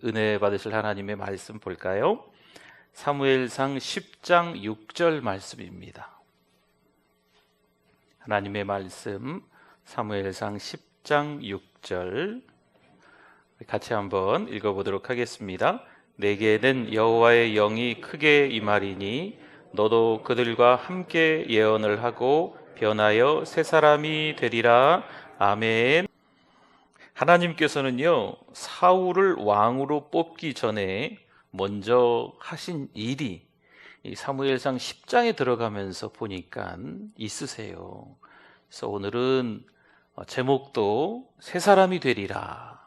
은혜 받으실 하나님의 말씀 볼까요? 사무엘상 10장 6절 말씀입니다. 하나님의 말씀 사무엘상 10장 6절 같이 한번 읽어보도록 하겠습니다. 내게는 여호와의 영이 크게 임하리니 너도 그들과 함께 예언을 하고 변하여 새 사람이 되리라. 아멘. 하나님께서는요, 사울을 왕으로 뽑기 전에 먼저 하신 일이 이 사무엘상 10장에 들어가면서 보니까 있으세요. 그래서 오늘은 제목도 새 사람이 되리라.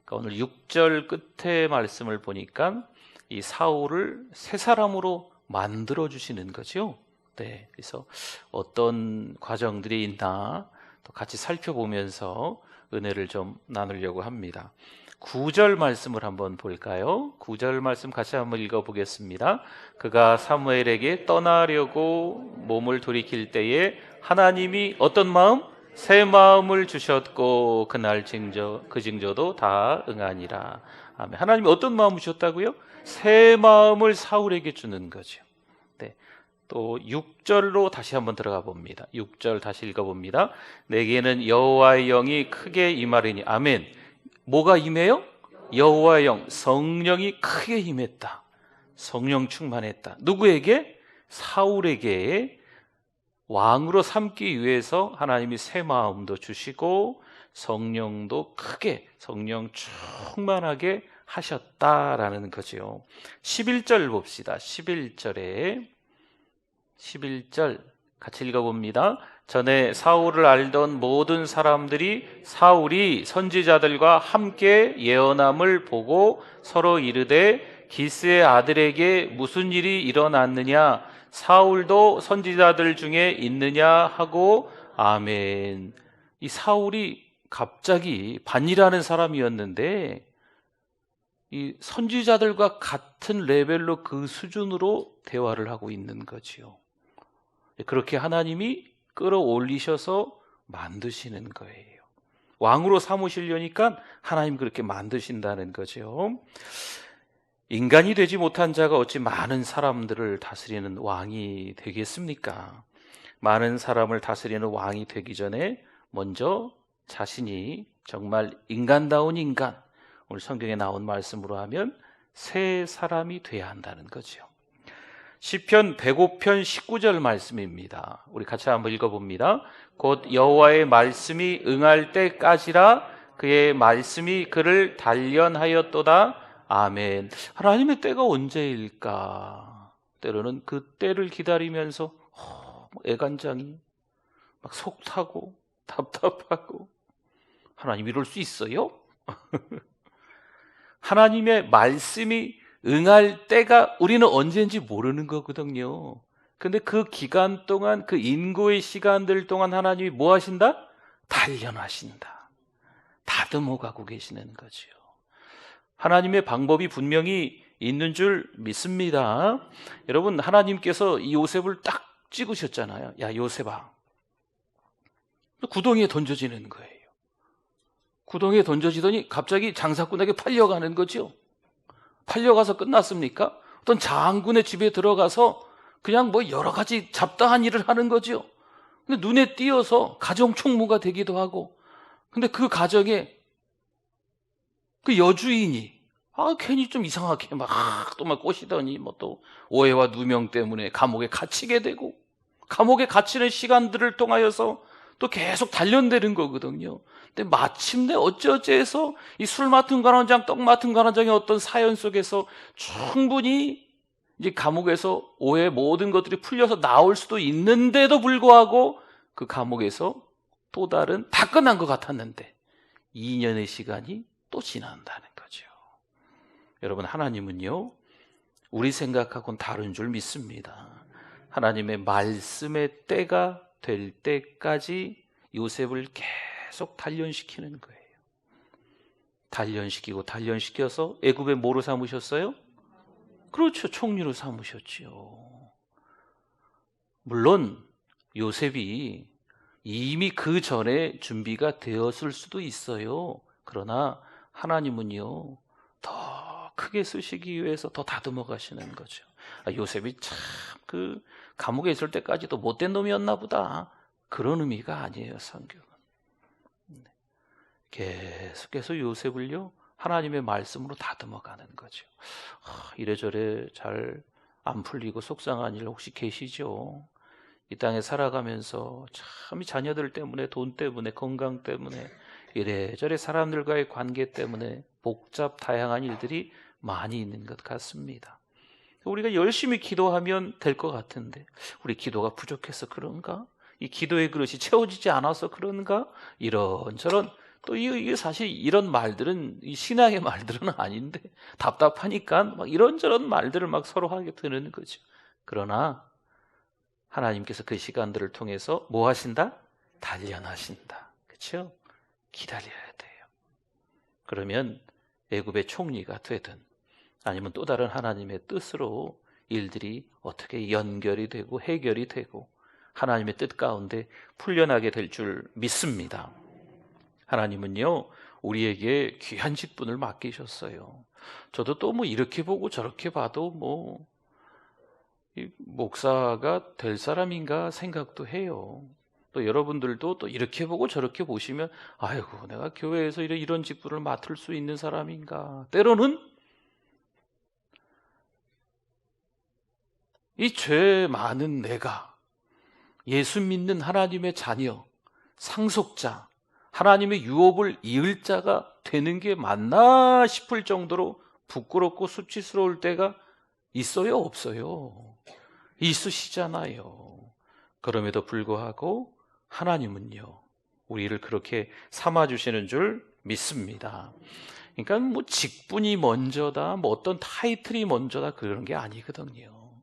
그러니까 오늘 6절 끝에 말씀을 보니까 이 사울을 새 사람으로 만들어 주시는 거죠. 네, 그래서 어떤 과정들이 있나 또 같이 살펴보면서 은혜를 좀 나누려고 합니다. 9절 말씀을 한번 볼까요? 9절 말씀 같이 한번 읽어보겠습니다. 그가 사무엘에게 떠나려고 몸을 돌이킬 때에 하나님이 어떤 마음? 새 마음을 주셨고 그날 그 징조도 다 응하니라. 아멘. 하나님이 어떤 마음을 주셨다고요? 새 마음을 사울에게 주는 거죠. 네. 또 6절로 다시 한번 들어가 봅니다. 6절 다시 읽어봅니다. 내게는 여호와의 영이 크게 임하리니. 아멘. 뭐가 임해요? 여호와의 영, 성령이 크게 임했다. 성령 충만했다. 누구에게? 사울에게 왕으로 삼기 위해서 하나님이 새 마음도 주시고 성령도 크게 성령 충만하게 하셨다라는 거죠. 11절 봅시다. 11절 같이 읽어봅니다. 전에 사울을 알던 모든 사람들이 사울이 선지자들과 함께 예언함을 보고 서로 이르되 기스의 아들에게 무슨 일이 일어났느냐? 사울도 선지자들 중에 있느냐 하고. 아멘. 이 사울이 갑자기 반이라는 사람이었는데 이 선지자들과 같은 레벨로 그 수준으로 대화를 하고 있는 거지요. 그렇게 하나님이 끌어올리셔서 만드시는 거예요. 왕으로 삼으시려니까 하나님 그렇게 만드신다는 거죠. 인간이 되지 못한 자가 어찌 많은 사람들을 다스리는 왕이 되겠습니까? 많은 사람을 다스리는 왕이 되기 전에 먼저 자신이 정말 인간다운 인간, 오늘 성경에 나온 말씀으로 하면 새 사람이 돼야 한다는 거죠. 시편 105편 19절 말씀입니다. 우리 같이 한번 읽어봅니다. 곧 여호와의 말씀이 응할 때까지라 그의 말씀이 그를 단련하였도다. 아멘. 하나님의 때가 언제일까? 때로는 그 때를 기다리면서 애간장이 막 속 타고 답답하고, 하나님 이럴 수 있어요? 하나님의 말씀이 응할 때가 우리는 언제인지 모르는 거거든요. 근데 그 기간 동안, 그 인고의 시간들 동안 하나님이 뭐 하신다? 단련하신다. 다듬어 가고 계시는 거죠. 하나님의 방법이 분명히 있는 줄 믿습니다. 여러분, 하나님께서 이 요셉을 딱 찍으셨잖아요. 야, 요셉아, 구덩이에 던져지는 거예요. 구덩이에 던져지더니 갑자기 장사꾼에게 팔려가는 거죠. 팔려가서 끝났습니까? 어떤 장군의 집에 들어가서 그냥 뭐 여러 가지 잡다한 일을 하는 거죠. 근데 눈에 띄어서 가정 총무가 되기도 하고, 근데 그 가정에 그 여주인이 괜히 좀 이상하게 막 꼬시더니 뭐 또 오해와 누명 때문에 감옥에 갇히게 되고, 감옥에 갇히는 시간들을 통하여서 또 계속 단련되는 거거든요. 근데 마침내 어찌어찌해서 이 술 맡은 관원장, 떡 맡은 관원장의 어떤 사연 속에서 충분히 이제 감옥에서 오해 모든 것들이 풀려서 나올 수도 있는데도 불구하고 그 감옥에서 또 다른, 다 끝난 것 같았는데 2년의 시간이 또 지난다는 거죠. 여러분, 하나님은요, 우리 생각하고는 다른 줄 믿습니다. 하나님의 말씀의 때가 될 때까지 요셉을 계속 단련시키는 거예요. 단련시켜서 애굽에 뭐로 삼으셨어요? 그렇죠, 총리로 삼으셨지요. 물론 요셉이 이미 그 전에 준비가 되었을 수도 있어요. 그러나 하나님은요, 더 크게 쓰시기 위해서 더 다듬어 가시는 거죠. 요셉이 참 그 감옥에 있을 때까지도 못된 놈이었나 보다, 그런 의미가 아니에요. 성경은 계속해서 요셉을요 하나님의 말씀으로 다듬어 가는 거죠. 이래저래 잘 안 풀리고 속상한 일 혹시 계시죠? 이 땅에 살아가면서 참 이 자녀들 때문에, 돈 때문에, 건강 때문에, 이래저래 사람들과의 관계 때문에 복잡 다양한 일들이 많이 있는 것 같습니다. 우리가 열심히 기도하면 될 것 같은데 우리 기도가 부족해서 그런가? 이 기도의 그릇이 채워지지 않아서 그런가? 이런저런, 또 이게 사실 이런 말들은 이 신앙의 말들은 아닌데 답답하니까 막 이런저런 말들을 막 서로 하게 되는 거죠. 그러나 하나님께서 그 시간들을 통해서 뭐 하신다? 단련하신다. 그렇죠? 기다려야 돼요. 그러면 애굽의 총리가 되든 아니면 또 다른 하나님의 뜻으로 일들이 어떻게 연결이 되고 해결이 되고 하나님의 뜻 가운데 풀려나게 될 줄 믿습니다. 하나님은요 우리에게 귀한 직분을 맡기셨어요. 저도 또 뭐 이렇게 보고 저렇게 봐도 뭐 이 목사가 될 사람인가 생각도 해요. 또 여러분들도 또 이렇게 보고 저렇게 보시면 아이고 내가 교회에서 이런 직분을 맡을 수 있는 사람인가. 때로는 이 죄 많은 내가 예수 믿는 하나님의 자녀, 상속자, 하나님의 유업을 이을 자가 되는 게 맞나 싶을 정도로 부끄럽고 수치스러울 때가 있어요, 없어요? 있으시잖아요. 그럼에도 불구하고 하나님은요 우리를 그렇게 삼아주시는 줄 믿습니다. 그러니까 뭐 직분이 먼저다, 뭐 어떤 타이틀이 먼저다, 그런 게 아니거든요.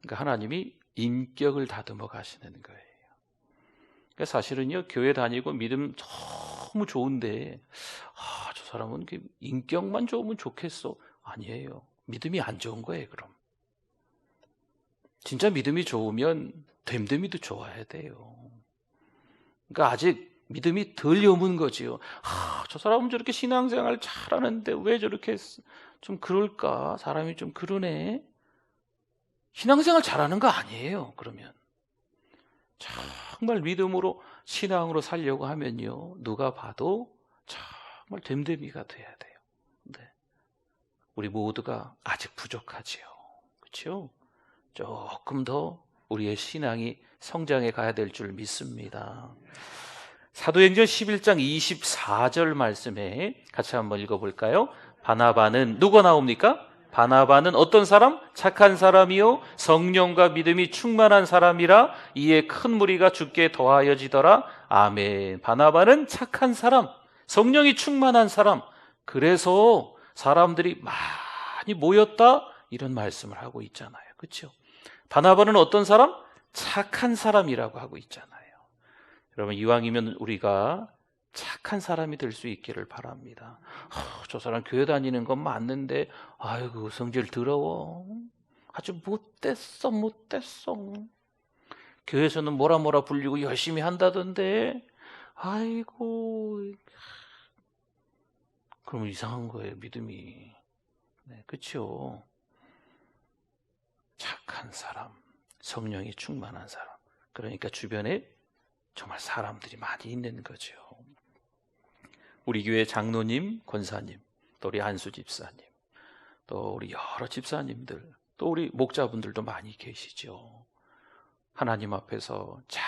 그러니까 하나님이 인격을 다듬어 가시는 거예요. 그러니까 사실은요 교회 다니고 믿음 너무 좋은데 저 사람은 인격만 좋으면 좋겠어. 아니에요. 믿음이 안 좋은 거예요. 그럼 진짜 믿음이 좋으면 됨됨이도 좋아야 돼요. 그러니까 아직 믿음이 덜 여문 거지요. 저 사람은 저렇게 신앙생활 잘하는데 왜 저렇게 좀 그럴까? 사람이 좀 그러네. 신앙생활 잘하는 거 아니에요. 그러면 정말 믿음으로 신앙으로 살려고 하면요 누가 봐도 정말 됨됨이가 돼야 돼요. 네. 우리 모두가 아직 부족하지요. 그렇죠? 조금 더 우리의 신앙이 성장해 가야 될 줄 믿습니다. 사도행전 11장 24절 말씀에 같이 한번 읽어볼까요? 바나바는 누가 나옵니까? 바나바는 어떤 사람? 착한 사람이요 성령과 믿음이 충만한 사람이라 이에 큰 무리가 주께 더하여지더라. 아멘. 바나바는 착한 사람, 성령이 충만한 사람, 그래서 사람들이 많이 모였다, 이런 말씀을 하고 있잖아요. 그렇죠? 바나바는 어떤 사람? 착한 사람이라고 하고 있잖아요. 여러분 이왕이면 우리가 착한 사람이 될 수 있기를 바랍니다. 저 사람 교회 다니는 건 맞는데 아이고 성질 더러워, 아주 못됐어. 교회에서는 뭐라 불리고 열심히 한다던데 아이고, 그러면 이상한 거예요. 믿음이. 네, 그렇죠? 착한 사람, 성령이 충만한 사람, 그러니까 주변에 정말 사람들이 많이 있는 거죠. 우리 교회 장로님, 권사님, 또 우리 안수 집사님, 또 우리 여러 집사님들, 또 우리 목자분들도 많이 계시죠. 하나님 앞에서 잘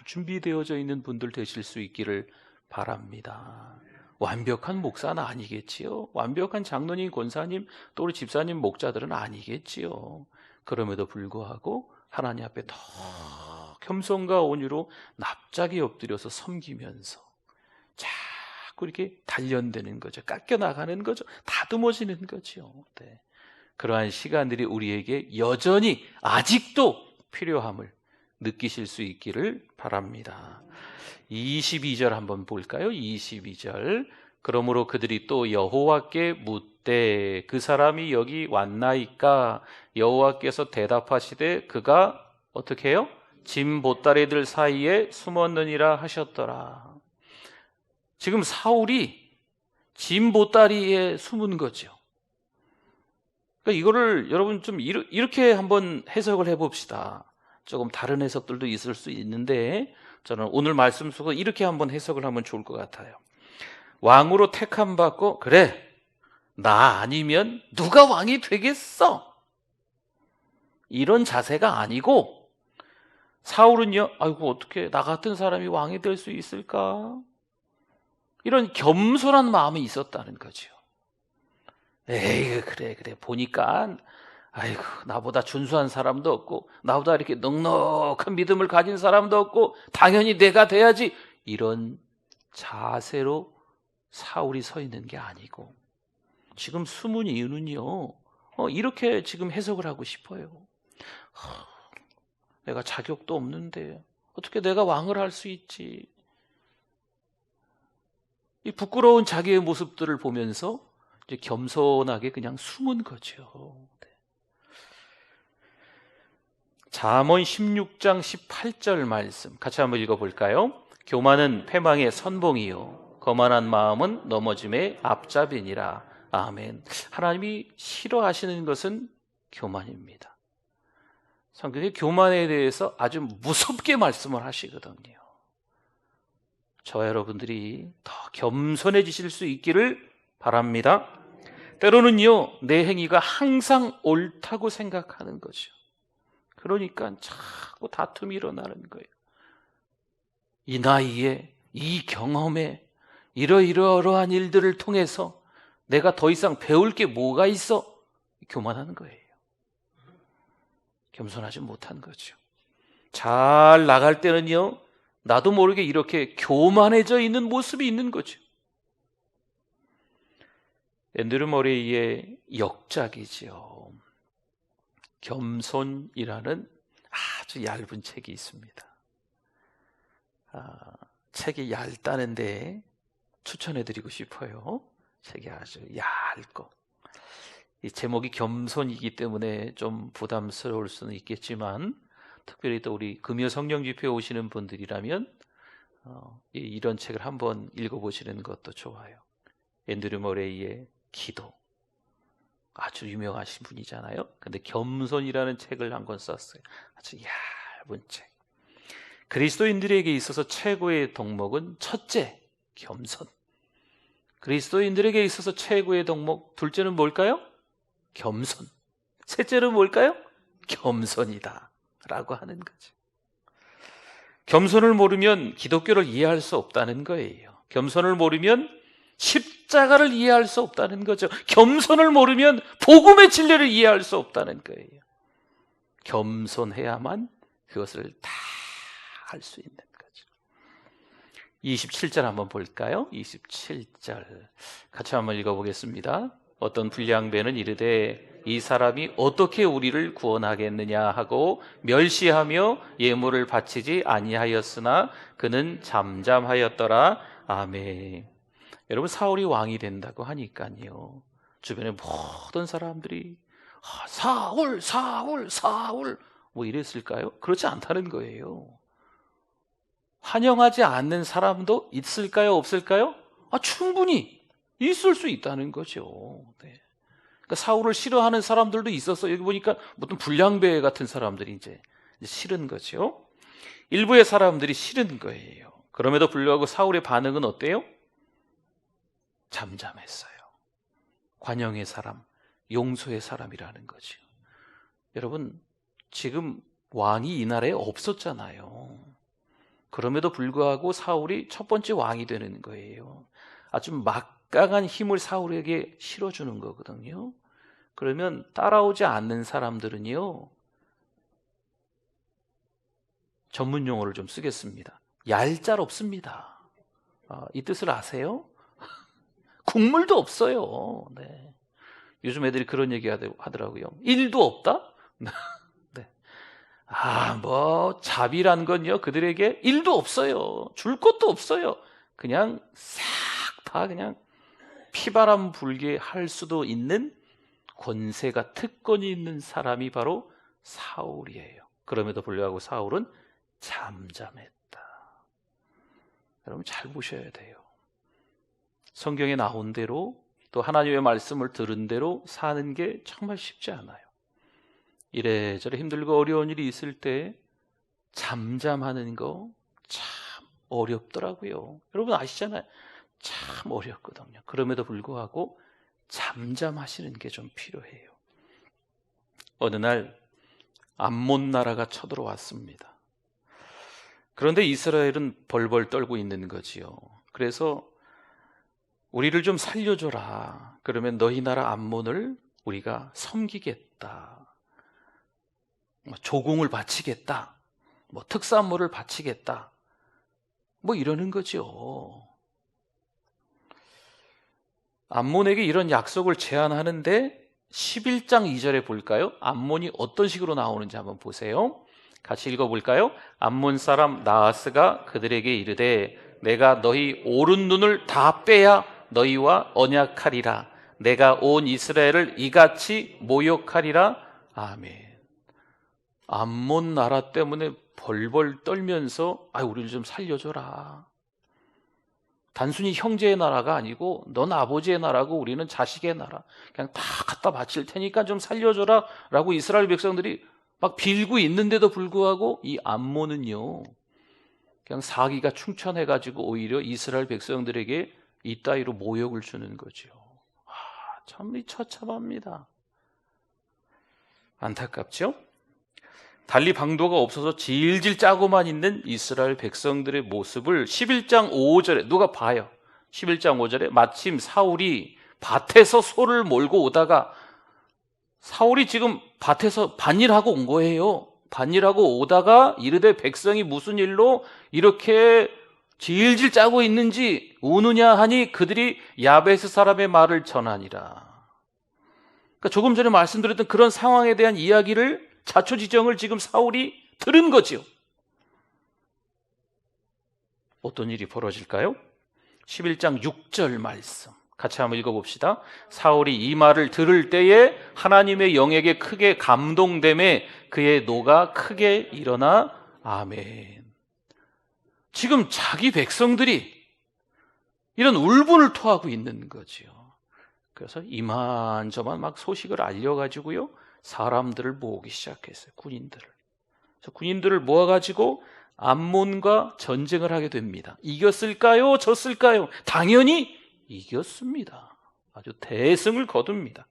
준비되어져 있는 분들 되실 수 있기를 바랍니다. 완벽한 목사는 아니겠지요. 완벽한 장로님, 권사님, 또 우리 집사님, 목자들은 아니겠지요. 그럼에도 불구하고 하나님 앞에 더 겸손과 온유로 납작이 엎드려서 섬기면서 자꾸 이렇게 단련되는 거죠. 깎여나가는 거죠. 다듬어지는 거죠. 네. 그러한 시간들이 우리에게 여전히 아직도 필요함을 느끼실 수 있기를 바랍니다. 22절 한번 볼까요? 22절. 그러므로 그들이 또 여호와께 묻되 그 사람이 여기 왔나이까? 여호와께서 대답하시되 그가 어떻게 해요? 짐 보따리들 사이에 숨었느니라 하셨더라. 지금 사울이 짐 보따리에 숨은 거죠. 그러니까 이거를 여러분 좀 이렇게 한번 해석을 해봅시다. 조금 다른 해석들도 있을 수 있는데 저는 오늘 말씀 속에 이렇게 한번 해석을 하면 좋을 것 같아요. 왕으로 택함 받고, 그래, 나 아니면 누가 왕이 되겠어, 이런 자세가 아니고, 사울은요, 아이고 어떻게 나 같은 사람이 왕이 될 수 있을까, 이런 겸손한 마음이 있었다는 거죠. 에이, 그래 보니까 아이고 나보다 준수한 사람도 없고 나보다 이렇게 넉넉한 믿음을 가진 사람도 없고 당연히 내가 돼야지, 이런 자세로 사울이 서 있는 게 아니고, 지금 숨은 이유는요, 이렇게 지금 해석을 하고 싶어요. 내가 자격도 없는데 어떻게 내가 왕을 할 수 있지, 이 부끄러운 자기의 모습들을 보면서 이제 겸손하게 그냥 숨은 거죠. 잠언 16장 18절 말씀 같이 한번 읽어볼까요? 교만은 패망의 선봉이요 거만한 마음은 넘어짐의 앞잡이니라. 아멘. 하나님이 싫어하시는 것은 교만입니다. 성경에 교만에 대해서 아주 무섭게 말씀을 하시거든요. 저와 여러분들이 더 겸손해지실 수 있기를 바랍니다. 때로는요, 내 행위가 항상 옳다고 생각하는 거죠. 그러니까 자꾸 다툼이 일어나는 거예요. 이 나이에, 이 경험에, 이러이러한 일들을 통해서 내가 더 이상 배울 게 뭐가 있어? 교만하는 거예요. 겸손하지 못한 거죠. 잘 나갈 때는요, 나도 모르게 이렇게 교만해져 있는 모습이 있는 거죠. 앤드류 머레이의 역작이지요. 겸손이라는 아주 얇은 책이 있습니다. 책이 얇다는데 추천해드리고 싶어요. 책이 아주 얇고, 이 제목이 겸손이기 때문에 좀 부담스러울 수는 있겠지만, 특별히 또 우리 금요 성령 집회에 오시는 분들이라면 이런 책을 한번 읽어보시는 것도 좋아요. 앤드류 머레이의 기도, 아주 유명하신 분이잖아요. 근데 겸손이라는 책을 한 권 썼어요. 아주 얇은 책. 그리스도인들에게 있어서 최고의 덕목은 첫째, 겸손. 그리스도인들에게 있어서 최고의 덕목, 둘째는 뭘까요? 겸손. 셋째는 뭘까요? 겸손이다 라고 하는 거죠. 겸손을 모르면 기독교를 이해할 수 없다는 거예요. 겸손을 모르면 십자가를 이해할 수 없다는 거죠. 겸손을 모르면 복음의 진리를 이해할 수 없다는 거예요. 겸손해야만 그것을 다 할 수 있는 거죠. 27절 한번 볼까요? 27절 같이 한번 읽어보겠습니다. 어떤 불량배는 이르되 이 사람이 어떻게 우리를 구원하겠느냐 하고 멸시하며 예물을 바치지 아니하였으나 그는 잠잠하였더라. 아멘. 여러분, 사울이 왕이 된다고 하니까요, 주변의 모든 사람들이 사울 사울 사울 뭐 이랬을까요? 그렇지 않다는 거예요. 환영하지 않는 사람도 있을까요? 없을까요? 충분히 있을 수 있다는 거죠. 네. 그러니까 사울을 싫어하는 사람들도 있었어. 여기 보니까 어떤 불량배 같은 사람들이 이제 싫은 거죠. 일부의 사람들이 싫은 거예요. 그럼에도 불구하고 사울의 반응은 어때요? 잠잠했어요. 관용의 사람, 용서의 사람이라는 거죠. 여러분, 지금 왕이 이 나라에 없었잖아요. 그럼에도 불구하고 사울이 첫 번째 왕이 되는 거예요. 아주 막강한 힘을 사울에게 실어주는 거거든요. 그러면 따라오지 않는 사람들은요, 전문 용어를 좀 쓰겠습니다. 얄짤없습니다. 이 뜻을 아세요? 국물도 없어요. 네. 요즘 애들이 그런 얘기 하더라고요. 일도 없다? 네. 자비란 건요, 그들에게 일도 없어요. 줄 것도 없어요. 그냥 싹 다 그냥 피바람 불게 할 수도 있는 권세가, 특권이 있는 사람이 바로 사울이에요. 그럼에도 불구하고 사울은 잠잠했다. 여러분 잘 보셔야 돼요. 성경에 나온 대로 또 하나님의 말씀을 들은 대로 사는 게 정말 쉽지 않아요. 이래저래 힘들고 어려운 일이 있을 때 잠잠하는 거 참 어렵더라고요. 여러분 아시잖아요. 참 어렵거든요. 그럼에도 불구하고 잠잠하시는 게 좀 필요해요. 어느 날 암몬 나라가 쳐들어왔습니다. 그런데 이스라엘은 벌벌 떨고 있는 거지요. 그래서 우리를 좀 살려줘라. 그러면 너희 나라 암몬을 우리가 섬기겠다. 조공을 바치겠다. 특산물을 바치겠다. 이러는 거죠. 암몬에게 이런 약속을 제안하는데 11장 2절에 볼까요? 암몬이 어떤 식으로 나오는지 한번 보세요. 같이 읽어볼까요? 암몬 사람 나하스가 그들에게 이르되 내가 너희 오른 눈을 다 빼야 너희와 언약하리라. 내가 온 이스라엘을 이같이 모욕하리라. 아멘. 암몬 나라 때문에 벌벌 떨면서 우리를 좀 살려줘라. 단순히 형제의 나라가 아니고 넌 아버지의 나라고 우리는 자식의 나라. 그냥 다 갖다 바칠 테니까 좀 살려줘라 라고 이스라엘 백성들이 막 빌고 있는데도 불구하고 이 암몬은요 그냥 사기가 충천해가지고 오히려 이스라엘 백성들에게 이따위로 모욕을 주는 거죠. 참 처참합니다. 안타깝죠? 달리 방도가 없어서 질질 짜고만 있는 이스라엘 백성들의 모습을 11장 5절에 누가 봐요. 11장 5절에 마침 사울이 밭에서 소를 몰고 오다가 사울이 지금 밭에서 밭일하고 온 거예요. 밭일하고 오다가 이르되 백성이 무슨 일로 이렇게 질질 짜고 있는지 우느냐 하니 그들이 야베스 사람의 말을 전하니라. 그러니까 조금 전에 말씀드렸던 그런 상황에 대한 이야기를 자초지정을 지금 사울이 들은 거지요. 어떤 일이 벌어질까요? 11장 6절 말씀 같이 한번 읽어봅시다. 사울이 이 말을 들을 때에 하나님의 영에게 크게 감동됨에 그의 노가 크게 일어나 아멘. 지금 자기 백성들이 이런 울분을 토하고 있는 거지요. 그래서 이만저만 막 소식을 알려가지고요 사람들을 모으기 시작했어요. 군인들을. 그래서 군인들을 모아가지고 암몬과 전쟁을 하게 됩니다. 이겼을까요? 졌을까요? 당연히 이겼습니다. 아주 대승을 거둡니다.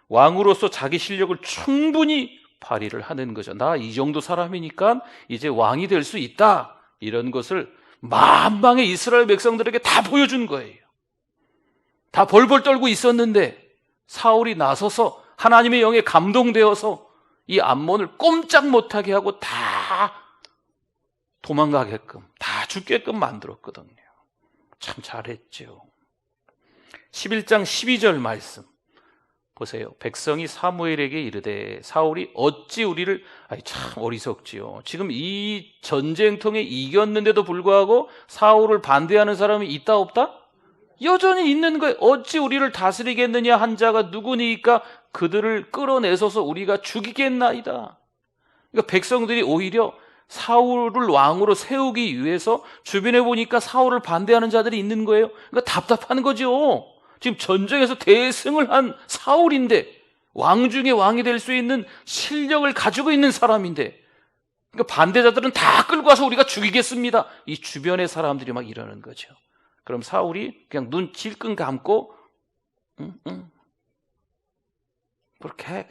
왕으로서 자기 실력을 충분히 발휘를 하는 거죠. 나 이 정도 사람이니까 이제 왕이 될 수 있다. 이런 것을 만방의 이스라엘 백성들에게 다 보여준 거예요. 다 벌벌 떨고 있었는데 사울이 나서서 하나님의 영에 감동되어서 이 암몬을 꼼짝 못하게 하고 다 도망가게끔, 다 죽게끔 만들었거든요. 참 잘했죠. 11장 12절 말씀 보세요. 백성이 사무엘에게 이르되 사울이 어찌 우리를 참 어리석지요. 지금 이 전쟁통에 이겼는데도 불구하고 사울을 반대하는 사람이 있다 없다? 여전히 있는 거예요. 어찌 우리를 다스리겠느냐 한 자가 누구니까 그들을 끌어내서서 우리가 죽이겠나이다. 그러니까 백성들이 오히려 사울을 왕으로 세우기 위해서 주변에 보니까 사울을 반대하는 자들이 있는 거예요. 그러니까 답답한 거죠. 지금 전쟁에서 대승을 한 사울인데 왕 중에 왕이 될 수 있는 실력을 가지고 있는 사람인데 그러니까 반대자들은 다 끌고 와서 우리가 죽이겠습니다. 이 주변의 사람들이 막 이러는 거죠. 그럼 사울이 그냥 눈 질끈 감고 그렇게 해.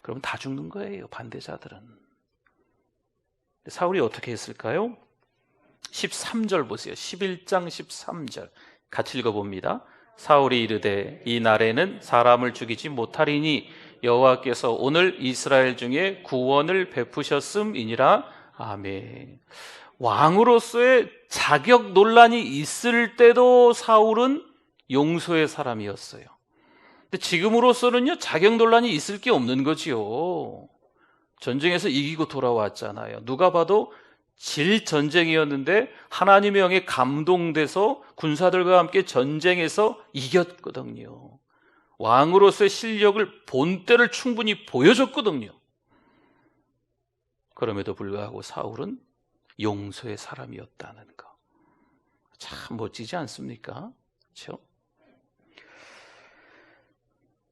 그럼 다 죽는 거예요. 반대자들은. 사울이 어떻게 했을까요? 13절 보세요. 11장 13절 같이 읽어봅니다. 사울이 이르되 이 날에는 사람을 죽이지 못하리니 여호와께서 오늘 이스라엘 중에 구원을 베푸셨음이니라. 아멘. 왕으로서의 자격 논란이 있을 때도 사울은 용서의 사람이었어요. 근데 지금으로서는요 자격 논란이 있을 게 없는 거지요. 전쟁에서 이기고 돌아왔잖아요. 누가 봐도 질 전쟁이었는데 하나님의 영에 감동돼서 군사들과 함께 전쟁에서 이겼거든요. 왕으로서의 실력을 본때를 충분히 보여줬거든요. 그럼에도 불구하고 사울은 용서의 사람이었다는 거. 참 멋지지 않습니까? 그렇죠?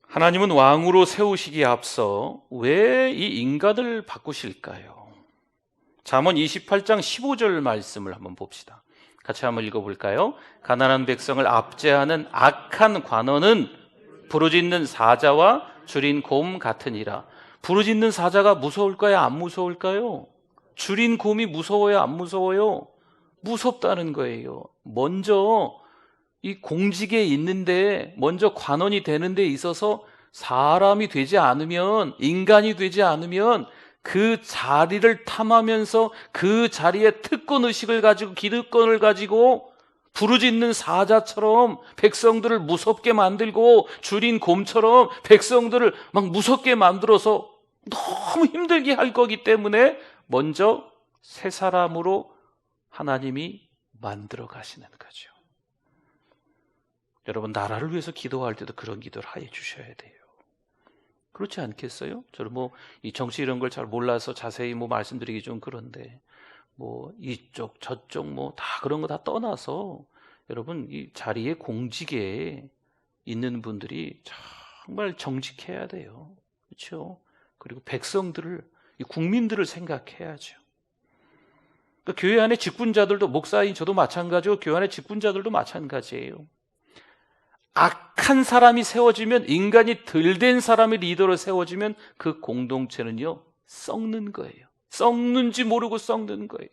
하나님은 왕으로 세우시기에 앞서 왜 이 인간을 바꾸실까요? 잠언 28장 15절 말씀을 한번 봅시다. 같이 한번 읽어볼까요? 가난한 백성을 압제하는 악한 관원은 부르짖는 사자와 줄인 곰 같으니라. 부르짖는 사자가 무서울까요? 안 무서울까요? 줄인 곰이 무서워요? 안 무서워요? 무섭다는 거예요. 먼저 이 공직에 있는데, 먼저 관원이 되는 데 있어서 사람이 되지 않으면, 인간이 되지 않으면 그 자리를 탐하면서 그 자리에 특권의식을 가지고, 기득권을 가지고 부르짖는 사자처럼 백성들을 무섭게 만들고, 줄인 곰처럼 백성들을 막 무섭게 만들어서 너무 힘들게 할 거기 때문에 먼저 새 사람으로 하나님이 만들어 가시는 거죠. 여러분, 나라를 위해서 기도할 때도 그런 기도를 하여 주셔야 돼요. 그렇지 않겠어요? 저는 이 정치 이런 걸 잘 몰라서 자세히 말씀드리기 좀 그런데, 이쪽 저쪽 다 그런 거 다 떠나서 여러분, 이 자리에 공직에 있는 분들이 정말 정직해야 돼요. 그렇죠? 그리고 백성들을, 이 국민들을 생각해야죠. 그러니까 교회 안에 직분자들도, 목사인 저도 마찬가지고 교회 안에 직분자들도 마찬가지예요. 악한 사람이 세워지면, 인간이 덜 된 사람이 리더로 세워지면 그 공동체는요 썩는 거예요. 썩는지 모르고 썩는 거예요.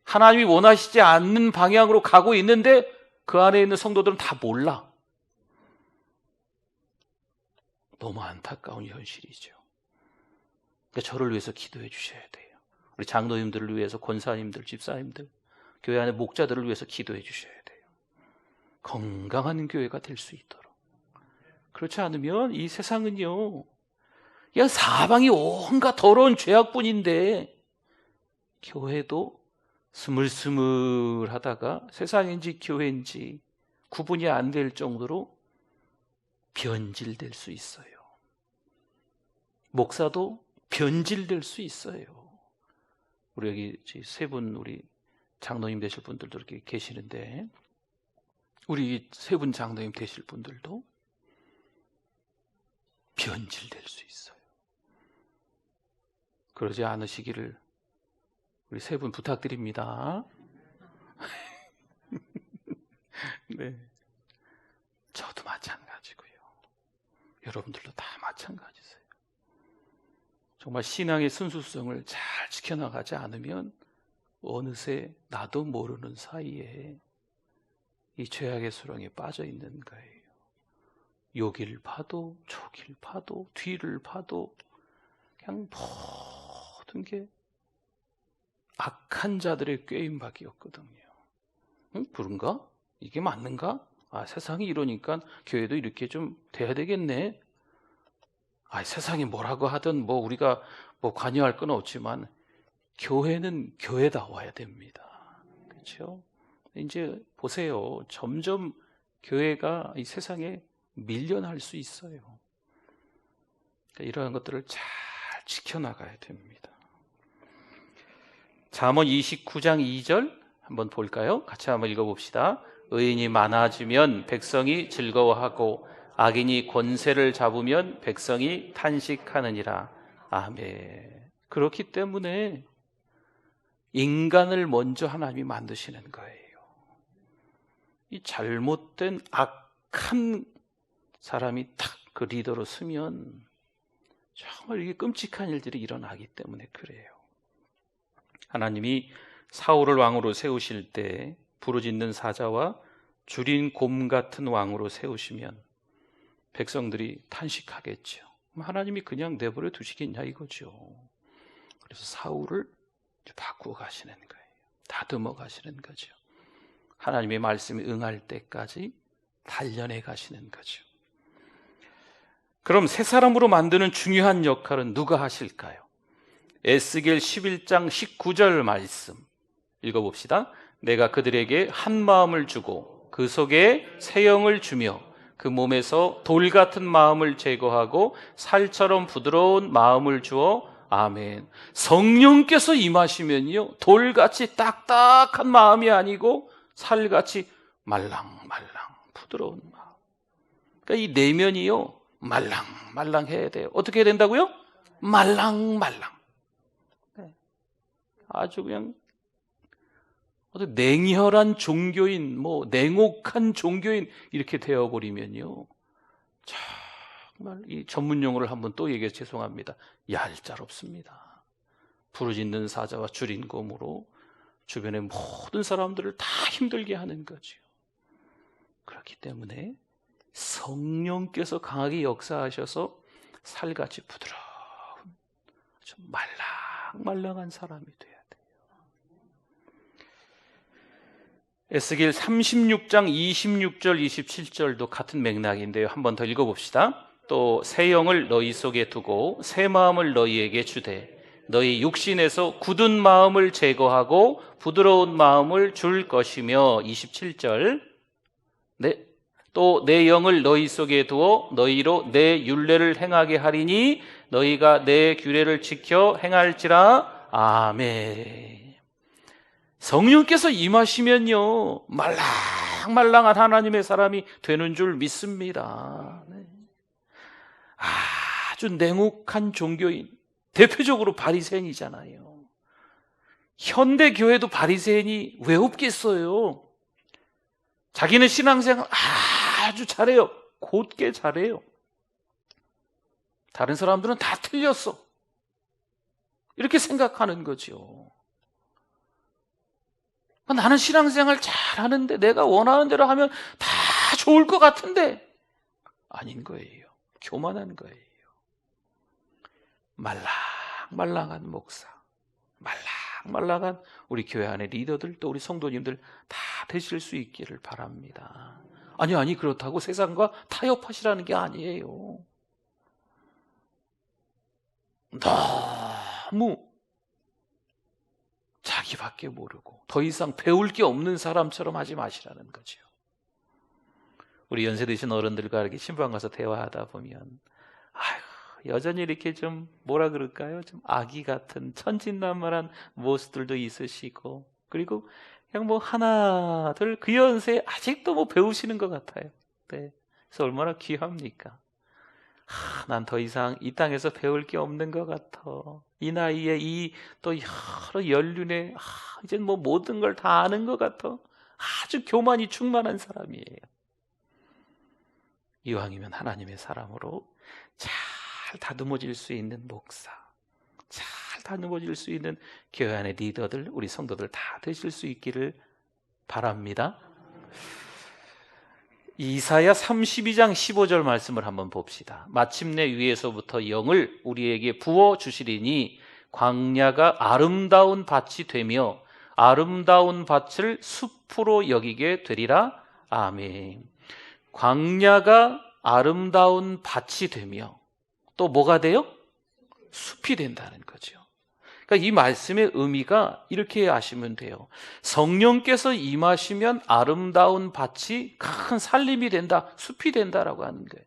하나님이 원하시지 않는 방향으로 가고 있는데 그 안에 있는 성도들은 다 몰라. 너무 안타까운 현실이죠. 그러니까 저를 위해서 기도해 주셔야 돼요. 우리 장로님들을 위해서, 권사님들, 집사님들, 교회 안에 목자들을 위해서 기도해 주셔야 돼요. 건강한 교회가 될 수 있도록. 그렇지 않으면 이 세상은요 그냥 사방이 온갖 더러운 죄악뿐인데, 교회도 스물스물하다가 세상인지 교회인지 구분이 안 될 정도로 변질될 수 있어요. 목사도 변질될 수 있어요. 우리 여기 세 분, 우리 장로님 되실 분들도 이렇게 계시는데, 우리 세 분 장로님 되실 분들도 변질될 수 있어요. 그러지 않으시기를 우리 세 분 부탁드립니다. 네, 저도 마찬가지고요. 여러분들도 다 마찬가지세요. 정말 신앙의 순수성을 잘 지켜나가지 않으면 어느새 나도 모르는 사이에 이 죄악의 수렁에 빠져 있는 거예요. 요길 파도, 조길 파도, 뒤를 파도, 그냥 모든 게 악한 자들의 꾀임밖이었거든요. 그런가? 이게 맞는가? 세상이 이러니까 교회도 이렇게 좀 돼야 되겠네. 세상이 뭐라고 하든 우리가 관여할 건 없지만 교회는 교회다워야 됩니다. 그렇죠? 이제 보세요. 점점 교회가 이 세상에 밀려날 수 있어요. 그러니까 이러한 것들을 잘 지켜나가야 됩니다. 잠언 29장 2절 한번 볼까요? 같이 한번 읽어봅시다. 의인이 많아지면 백성이 즐거워하고 악인이 권세를 잡으면 백성이 탄식하느니라. 아멘. 그렇기 때문에 인간을 먼저 하나님이 만드시는 거예요. 이 잘못된 악한 사람이 딱 그 리더로 서면 정말 이게 끔찍한 일들이 일어나기 때문에 그래요. 하나님이 사울을 왕으로 세우실 때 부르짖는 사자와 줄인 곰 같은 왕으로 세우시면 백성들이 탄식하겠죠. 하나님이 그냥 내버려 두시겠냐 이거죠. 그래서 사울을 바꾸어 가시는 거예요. 다듬어 가시는 거죠. 하나님의 말씀에 응할 때까지 단련해 가시는 거죠. 그럼 새 사람으로 만드는 중요한 역할은 누가 하실까요? 에스겔 11장 19절 말씀 읽어봅시다. 내가 그들에게 한 마음을 주고 그 속에 새 영을 주며 그 몸에서 돌 같은 마음을 제거하고 살처럼 부드러운 마음을 주어. 아멘. 성령께서 임하시면요 돌같이 딱딱한 마음이 아니고 살같이 말랑말랑 부드러운 마음. 그러니까 이 내면이요, 말랑말랑해야 돼요. 어떻게 해야 된다고요? 말랑말랑. 아주 그냥 냉혈한 종교인, 냉혹한 종교인 이렇게 되어버리면요, 정말 이 전문 용어를 한번 또 얘기해서 죄송합니다. 얄짤없습니다. 부르짖는 사자와 줄임검으로 주변의 모든 사람들을 다 힘들게 하는 거죠. 그렇기 때문에 성령께서 강하게 역사하셔서 살같이 부드러운, 좀 말랑말랑한 사람이 돼야 돼요. 에스겔 36장 26절 27절도 같은 맥락인데요, 한 번 더 읽어봅시다. 또 새 영을 너희 속에 두고 새 마음을 너희에게 주되 너희 육신에서 굳은 마음을 제거하고 부드러운 마음을 줄 것이며, 27절, 네, 또 내 영을 너희 속에 두어 너희로 내 율례를 행하게 하리니 너희가 내 규례를 지켜 행할지라. 아멘. 성령께서 임하시면요, 말랑말랑한 하나님의 사람이 되는 줄 믿습니다. 네. 아주 냉혹한 종교인, 대표적으로 바리새인이잖아요. 현대 교회도 바리새인이 왜 없겠어요? 자기는 신앙생활 아주 잘해요. 곧게 잘해요. 다른 사람들은 다 틀렸어, 이렇게 생각하는 거죠. 나는 신앙생활 잘하는데, 내가 원하는 대로 하면 다 좋을 것 같은데, 아닌 거예요. 교만한 거예요. 말랑말랑한 목사, 말랑말랑한 우리 교회 안의 리더들, 또 우리 성도님들 다 되실 수 있기를 바랍니다. 아니, 그렇다고 세상과 타협하시라는 게 아니에요. 너무 자기밖에 모르고 더 이상 배울 게 없는 사람처럼 하지 마시라는 거죠. 우리 연세 드신 어른들과 이렇게 신방 가서 대화하다 보면, 여전히 이렇게 좀 뭐라 그럴까요? 좀 아기 같은 천진난만한 모습들도 있으시고, 그리고 그냥 하나 둘 그 연세에 아직도 배우시는 것 같아요. 네. 그래서 얼마나 귀합니까? 난 더 이상 이 땅에서 배울 게 없는 것 같아. 이 나이에 이 또 여러 연륜에 이제 모든 걸 다 아는 것 같아. 아주 교만이 충만한 사람이에요. 이왕이면 하나님의 사람으로 잘 다듬어질 수 있는 목사, 잘 다듬어질 수 있는 교회 안의 리더들, 우리 성도들 다 되실 수 있기를 바랍니다. 이사야 32장 15절 말씀을 한번 봅시다. 마침내 위에서부터 영을 우리에게 부어주시리니 광야가 아름다운 밭이 되며 아름다운 밭을 숲으로 여기게 되리라. 아멘. 광야가 아름다운 밭이 되며 또 뭐가 돼요? 숲이 된다는 거죠. 그러니까 이 말씀의 의미가 이렇게 아시면 돼요. 성령께서 임하시면 아름다운 밭이 큰 살림이 된다, 숲이 된다라고 하는 거예요.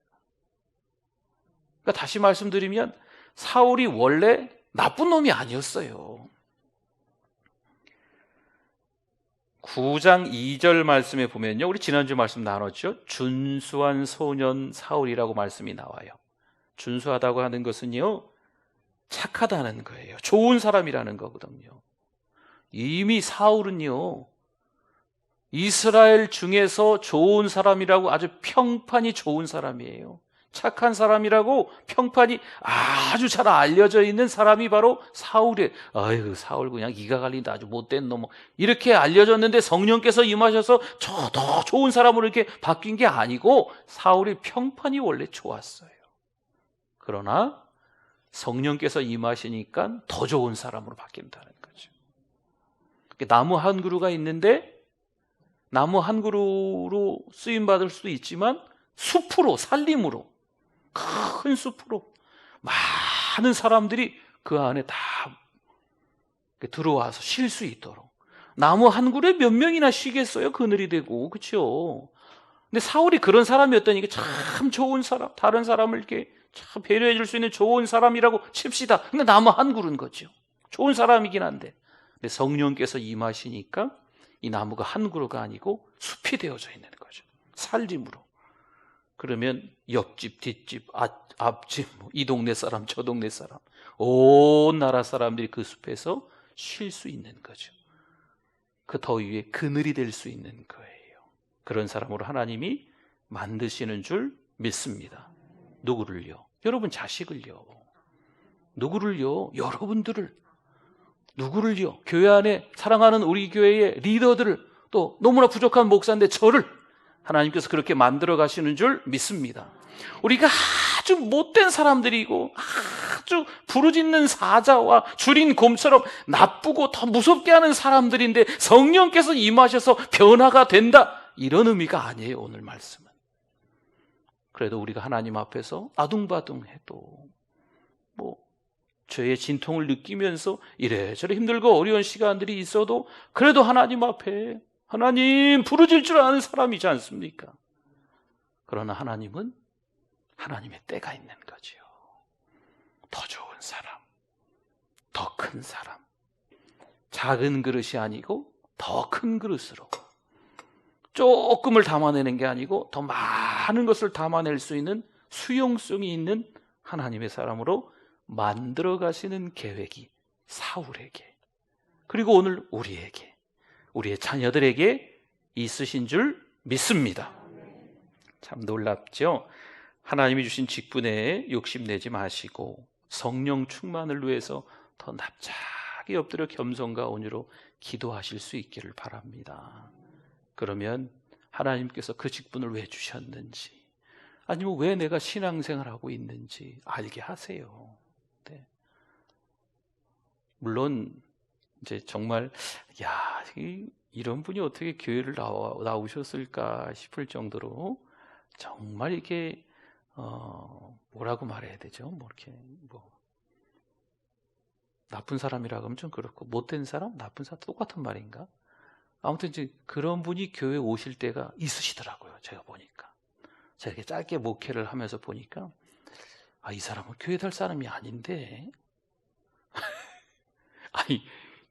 그러니까 다시 말씀드리면 사울이 원래 나쁜 놈이 아니었어요. 9장 2절 말씀에 보면요, 우리 지난주 말씀 나눴죠. 준수한 소년 사울이라고 말씀이 나와요. 준수하다고 하는 것은요, 착하다는 거예요. 좋은 사람이라는 거거든요. 이미 사울은요, 이스라엘 중에서 좋은 사람이라고 아주 평판이 좋은 사람이에요. 착한 사람이라고 평판이 아주 잘 알려져 있는 사람이 바로 사울이에요. 아유, 사울 그냥 이가 갈린다, 아주 못된 놈, 이렇게 알려졌는데 성령께서 임하셔서 더 좋은 사람으로 이렇게 바뀐 게 아니고 사울이 평판이 원래 좋았어요. 그러나 성령께서 임하시니까 더 좋은 사람으로 바뀐다는 거죠. 나무 한 그루가 있는데 나무 한 그루로 쓰임받을 수도 있지만 숲으로, 살림으로, 큰 숲으로 많은 사람들이 그 안에 다 들어와서 쉴 수 있도록. 나무 한 그루에 몇 명이나 쉬겠어요? 그늘이 되고, 그렇죠? 근데 사울이 그런 사람이었다니까, 참 좋은 사람, 다른 사람을 이렇게 참 배려해 줄 수 있는 좋은 사람이라고 칩시다. 근데 나무 한 그루인 거죠. 좋은 사람이긴 한데, 근데 성령께서 임하시니까 이 나무가 한 그루가 아니고 숲이 되어져 있는 거죠. 살림으로. 그러면 옆집, 뒷집, 앞집, 이 동네 사람, 저 동네 사람, 온 나라 사람들이 그 숲에서 쉴 수 있는 거죠. 그 더위에 그늘이 될 수 있는 거예요. 그런 사람으로 하나님이 만드시는 줄 믿습니다. 누구를요? 여러분 자식을요. 누구를요? 여러분들을. 누구를요? 교회 안에 사랑하는 우리 교회의 리더들을, 또 너무나 부족한 목사인데 저를 하나님께서 그렇게 만들어 가시는 줄 믿습니다. 우리가 아주 못된 사람들이고 아주 부르짖는 사자와 줄인 곰처럼 나쁘고 더 무섭게 하는 사람들인데 성령께서 임하셔서 변화가 된다, 이런 의미가 아니에요. 오늘 말씀은. 그래도 우리가 하나님 앞에서 아둥바둥해도 죄의 진통을 느끼면서 이래저래 힘들고 어려운 시간들이 있어도 그래도 하나님 앞에 하나님 부르질 줄 아는 사람이지 않습니까? 그러나 하나님은 하나님의 때가 있는 거지요. 더 좋은 사람, 더 큰 사람, 작은 그릇이 아니고 더 큰 그릇으로, 조금을 담아내는 게 아니고 더 많은 것을 담아낼 수 있는 수용성이 있는 하나님의 사람으로 만들어 가시는 계획이 사울에게, 그리고 오늘 우리에게, 우리의 자녀들에게 있으신 줄 믿습니다. 참 놀랍죠? 하나님이 주신 직분에 욕심내지 마시고 성령 충만을 위해서 더 납작이 엎드려 겸손과 온유로 기도하실 수 있기를 바랍니다. 그러면 하나님께서 그 직분을 왜 주셨는지, 아니면 왜 내가 신앙생활하고 있는지 알게 하세요. 네. 물론 이제 정말 이런 분이 어떻게 교회를 나오셨을까 싶을 정도로 정말 이렇게 뭐라고 말해야 되죠? 이렇게 나쁜 사람이라고 하면 좀 그렇고, 못된 사람, 나쁜 사람 똑같은 말인가? 아무튼 이제 그런 분이 교회에 오실 때가 있으시더라고요. 제가 보니까, 제가 이렇게 짧게 목회를 하면서 보니까 이 사람은 교회 달 사람이 아닌데 아니,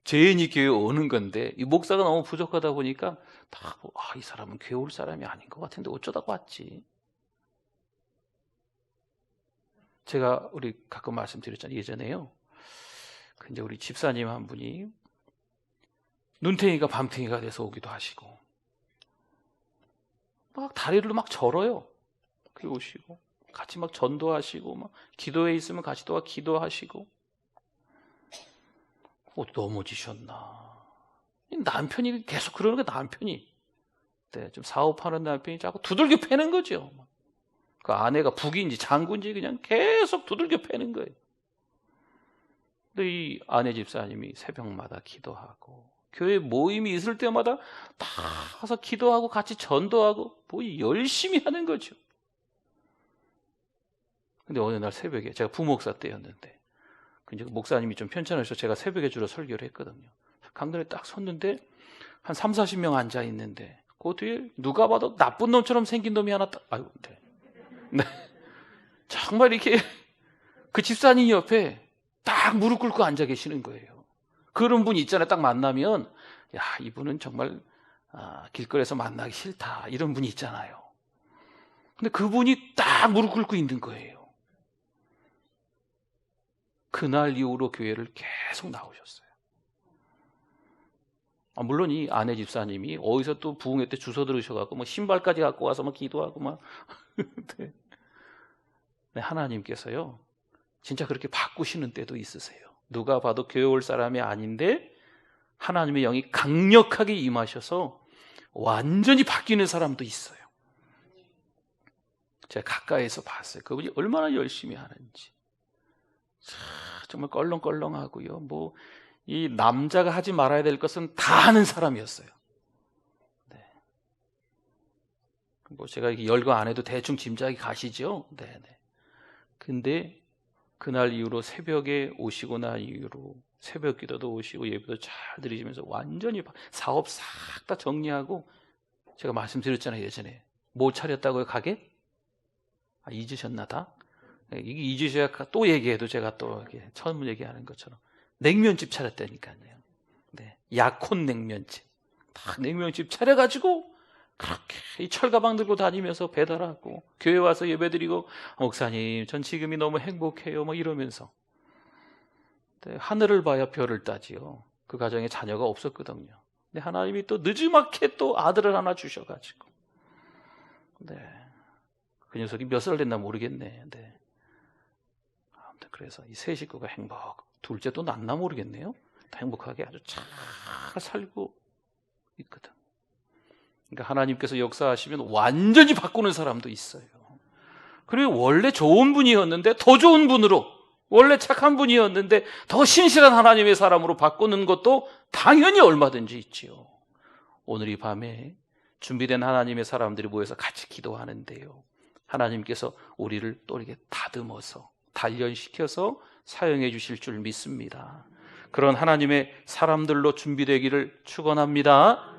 죄인이 교회에 오는 건데 이 목사가 너무 부족하다 보니까 이 사람은 교회 올 사람이 아닌 것 같은데 어쩌다가 왔지. 제가 우리 가끔 말씀드렸잖아요. 예전에요. 근데 우리 집사님 한 분이 눈탱이가 밤탱이가 돼서 오기도 하시고, 막 다리를 막 절어요. 그래 오시고 같이 막 전도하시고, 막 기도회 있으면 같이 또 기도하시고. 넘어지셨나? 남편이 계속 그러는 게, 남편이 좀 사업하는 남편이 자꾸 두들겨 패는 거죠. 그 아내가 북인지 장군지 그냥 계속 두들겨 패는 거예요. 근데 이 아내 집사님이 새벽마다 기도하고 교회 모임이 있을 때마다 다 가서 기도하고 같이 전도하고 열심히 하는 거죠. 근데 어느 날 새벽에, 제가 부목사 때였는데, 근데 목사님이 좀 편찮으셔서 제가 새벽에 주로 설교를 했거든요. 강단에 딱 섰는데 한 3, 40명 앉아 있는데 그 뒤에 누가 봐도 나쁜 놈처럼 생긴 놈이 하나 딱, 네. 정말 이렇게 그 집사님 옆에 딱 무릎 꿇고 앉아 계시는 거예요. 그런 분이 있잖아요. 딱 만나면 이분은 정말 길거리에서 만나기 싫다, 이런 분이 있잖아요. 근데 그분이 딱 무릎 꿇고 있는 거예요. 그날 이후로 교회를 계속 나오셨어요. 물론 이 아내 집사님이 어디서 또 부흥회 때 주워 들으셔갖고 신발까지 갖고 와서 기도하고 네. 하나님께서요 진짜 그렇게 바꾸시는 때도 있으세요. 누가 봐도 교회 올 사람이 아닌데 하나님의 영이 강력하게 임하셔서 완전히 바뀌는 사람도 있어요. 제가 가까이서 봤어요. 그분이 얼마나 열심히 하는지. 정말 껄렁껄렁하고요. 이 남자가 하지 말아야 될 것은 다 하는 사람이었어요. 네. 제가 이렇게 열거 안 해도 대충 짐작이 가시죠? 네네. 근데 그날 이후로 새벽에 오시고 난 이후로 새벽 기도도 오시고 예배도 잘 드리시면서 완전히 사업 싹 다 정리하고, 제가 말씀드렸잖아요. 예전에 뭐 차렸다고요? 가게? 잊으셨나 다? 이게 잊으셔야 또 얘기해도 제가 또 처음 얘기하는 것처럼 냉면집 차렸다니까요. 네, 약혼 냉면집. 다 냉면집 차려가지고 그렇게 이 철가방 들고 다니면서 배달하고 교회 와서 예배드리고 목사님 전 지금이 너무 행복해요 뭐 이러면서. 하늘을 봐야 별을 따지요. 그 가정에 자녀가 없었거든요. 근데 하나님이 또 늦지막히 또 아들을 하나 주셔가지고 그 녀석이 몇 살 됐나 모르겠네. 아무튼 그래서 이 세 식구가 둘째 또 낳나 모르겠네요. 행복하게 아주 잘 살고 있거든. 그러니까 하나님께서 역사하시면 완전히 바꾸는 사람도 있어요. 그리고 원래 좋은 분이었는데 더 좋은 분으로, 원래 착한 분이었는데 더 신실한 하나님의 사람으로 바꾸는 것도 당연히 얼마든지 있지요. 오늘 이 밤에 준비된 하나님의 사람들이 모여서 같이 기도하는데요, 하나님께서 우리를 또 이렇게 다듬어서 단련시켜서 사용해 주실 줄 믿습니다. 그런 하나님의 사람들로 준비되기를 축원합니다.